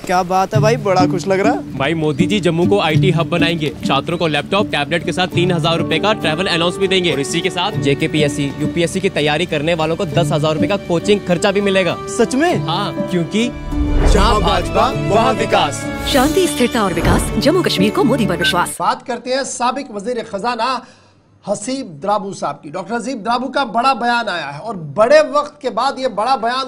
क्या बात है भाई, बड़ा खुश लग रहा। भाई मोदी जी जम्मू को IT हब बनाएंगे, छात्रों को लैपटॉप टैबलेट के साथ 3000 रुपए का ट्रैवल अलाउंस भी देंगे और इसी के साथ JKPSC UPSC की तैयारी करने वालों को 10,000 रुपए का कोचिंग खर्चा भी मिलेगा। सच में? हाँ, क्योंकि जहाँ भाजपा वहाँ विकास। शांति, स्थिरता और विकास, जम्मू कश्मीर को मोदी पर विश्वास। बात करते हैं साबिक वजीर खजाना हसीब द्राबू साहब की। डॉक्टर हसीब द्राबू का बड़ा बयान आया है और बड़े वक्त के बाद ये बड़ा बयान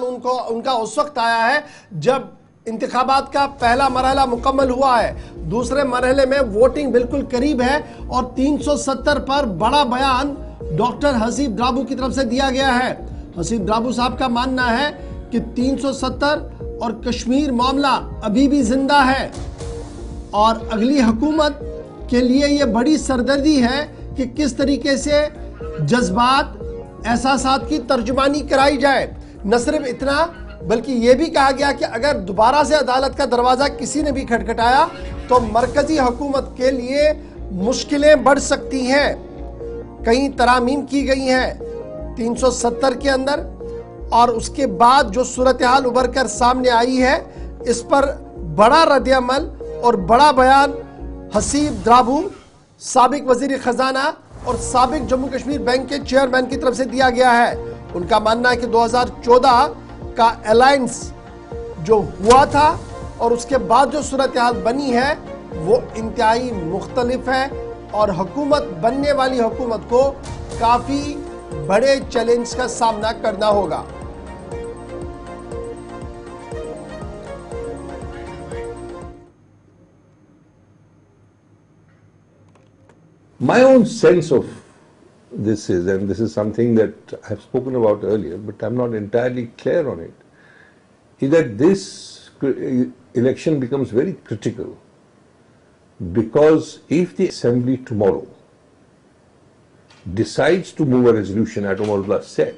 उनका उस वक्त आया है जब इंतखाबात का पहला मरहला मुकम्मल हुआ है। दूसरे मरहले में वोटिंग बिल्कुल करीब है और 370 पर बड़ा बयान डॉक्टर हसीब द्राबू की तरफ से दिया गया है। हसीब द्राबू साहब का मानना है कि 370 और कश्मीर मामला अभी भी जिंदा है और अगली हुकूमत के लिए यह बड़ी सरदर्दी है कि किस तरीके से जज्बात एहसासात की तर्जुमानी कराई जाए। न सिर्फ इतना बल्कि यह भी कहा गया कि अगर दोबारा से अदालत का दरवाजा किसी ने भी खटखटाया तो मरकजी हुकूमत के लिए मुश्किलें बढ़ सकती हैं। कई तरामीम की गई हैं 370 के अंदर और उसके बाद जो सूरत हाल उभर कर सामने आई है इस पर बड़ा रद्द-ए-अमल और बड़ा बयान हसीब द्राबू साबिक वजीर खजाना और साबिक जम्मू कश्मीर बैंक के चेयरमैन की तरफ से दिया गया है। उनका मानना है कि 2014 का अलायंस जो हुआ था और उसके बाद जो सूरत हाल बनी है वो इंतहाई मुख्तलिफ है और हुकूमत बनने वाली हुकूमत को काफी बड़े चैलेंज का सामना करना होगा। My own sense of this is, and this is something that I have spoken about earlier, but I'm not entirely clear on it, is that this election becomes very critical because if the assembly tomorrow decides to move a resolution, as Omar said,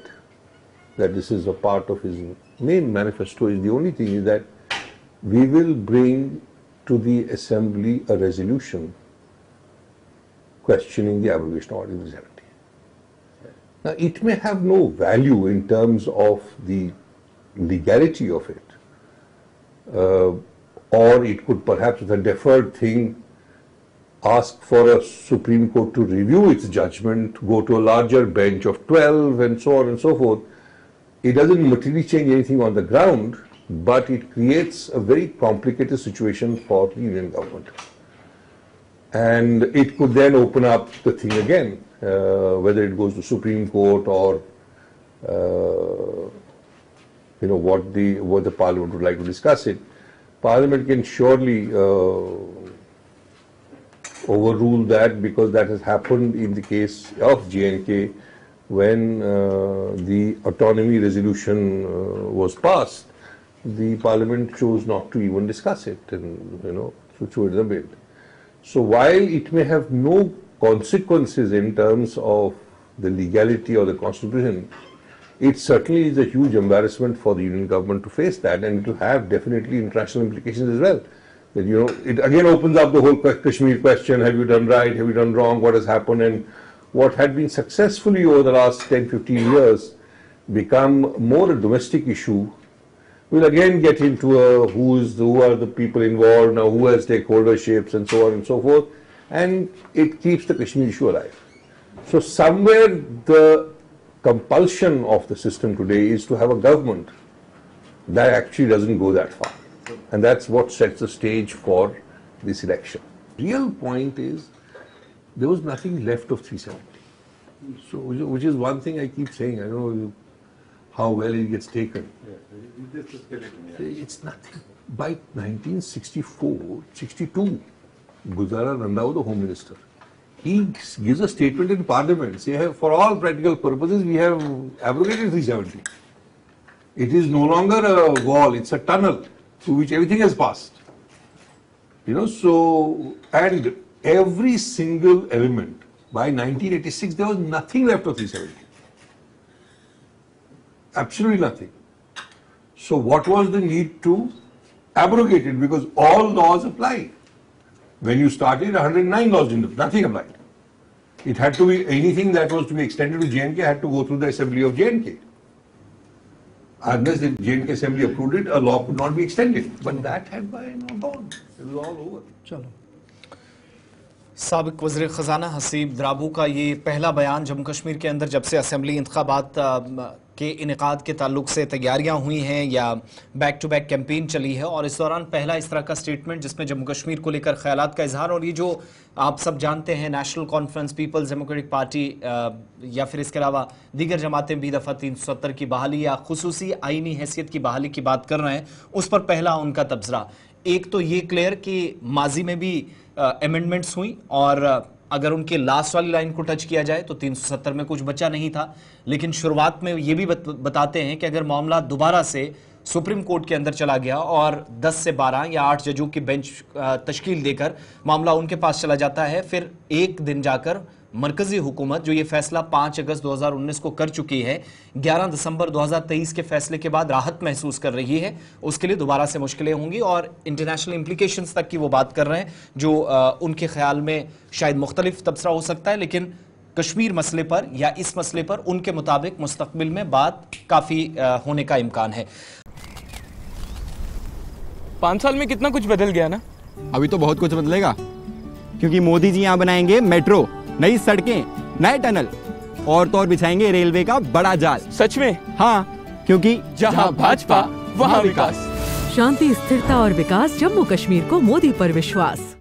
that this is a part of his main manifesto, is the only thing is that we will bring to the assembly a resolution questioning the abrogation of Article 370. Now, it may have no value in terms of the legality of it, or it could perhaps, with a deferred thing, ask for a Supreme Court to review its judgment, go to a larger bench of 12 and so on and so forth. It doesn't materially change anything on the ground, but it creates a very complicated situation for the Union government. And it could then open up the thing again, whether it goes to Supreme Court or what the Parliament would like to discuss it. Parliament can surely overrule that because that has happened in the case of J&K when the autonomy resolution was passed. The Parliament chose not to even discuss it and to throw it in the bin. So while it may have no consequences in terms of the legality or the constitution, it certainly is a huge embarrassment for the Union government to face that, and it will have definitely international implications as well. That it again opens up the whole Kashmir question: have you done right? Have you done wrong? What has happened? And what had been successfully over the last 10-15 years become more a domestic issue. We'll again get into who are the people involved now, who has stakeholderships and so on and so forth, and it keeps the Kashmir issue alive. So somewhere the compulsion of the system today is to have a government that actually doesn't go that far, and that's what sets the stage for this election. Real point is there was nothing left of 370, so which is one thing I keep saying. I don't know how well it gets taken. It's nothing. By 1964-62, Guzara Randhawa, the Home Minister, he gives a statement in Parliament, saying, for all practical purposes, we have abrogated 370. It is no longer a wall, it's a tunnel through which everything has passed. So, and every single element, by 1986, there was nothing left of 370. Absolutely nothing. So what was the need to abrogate it? Because all laws applied. When you started, 109 laws didn't, nothing applied. It had to be, anything that was to be extended to J&K had to go through the assembly of J&K. unless the J&K Assembly approved it, a law could not be extended. But that had by now gone. It was all over. चलो, साबिक वज़ीर ख़ज़ाना हसीब द्राबू का ये पहला बयान जम्मू कश्मीर के अंदर जब से असेंबली इंतखाबात के इनेकाद के ताल्लुक से तैयारियां हुई हैं या बैक टू बैक कैंपेन चली है, और इस दौरान पहला इस तरह का स्टेटमेंट जिसमें जम्मू कश्मीर को लेकर ख्यालात का इजहार, और ये जो आप सब जानते हैं National Conference, Peoples Democratic Party या फिर इसके अलावा दीगर जमातें भी दफ़ा 370 की बहाली या खुसूसी आईनी हैसियत की बहाली की बात कर रहे हैं, उस पर पहला उनका तबसरा। एक तो ये क्लियर कि माजी में भी अमेंडमेंट्स हुई, और अगर उनके लास्ट वाली लाइन को टच किया जाए तो 370 में कुछ बचा नहीं था, लेकिन शुरुआत में ये भी बताते हैं कि अगर मामला दोबारा से सुप्रीम कोर्ट के अंदर चला गया और 10 से 12 या 8 जजों की बेंच तश्कील देकर मामला उनके पास चला जाता है, फिर एक दिन जाकर मरकजी हुकूमत जो ये फैसला 5 अगस्त 2019 को कर चुकी है, 11 दिसंबर 2023 के फैसले के बाद राहत महसूस कर रही है, उसके लिए दोबारा से मुश्किलें होंगी, और इंटरनेशनल इंप्लीकेशंस तक की वो बात कर रहे हैं जो उनके ख्याल में शायद मुख्तलिफ तबसरा हो सकता है, लेकिन कश्मीर मसले पर या इस मसले पर उनके मुताबिक मुस्तकबिल में बात काफ़ी होने का इम्कान है। 5 साल में कितना कुछ बदल गया ना। अभी तो बहुत कुछ बदलेगा, क्योंकि मोदी जी यहाँ बनाएंगे मेट्रो, नई सड़कें, नए टनल, और तो और बिछाएंगे रेलवे का बड़ा जाल। सच में? हाँ, क्योंकि जहाँ भाजपा वहाँ विकास। शांति, स्थिरता और विकास, जम्मू कश्मीर को मोदी पर विश्वास।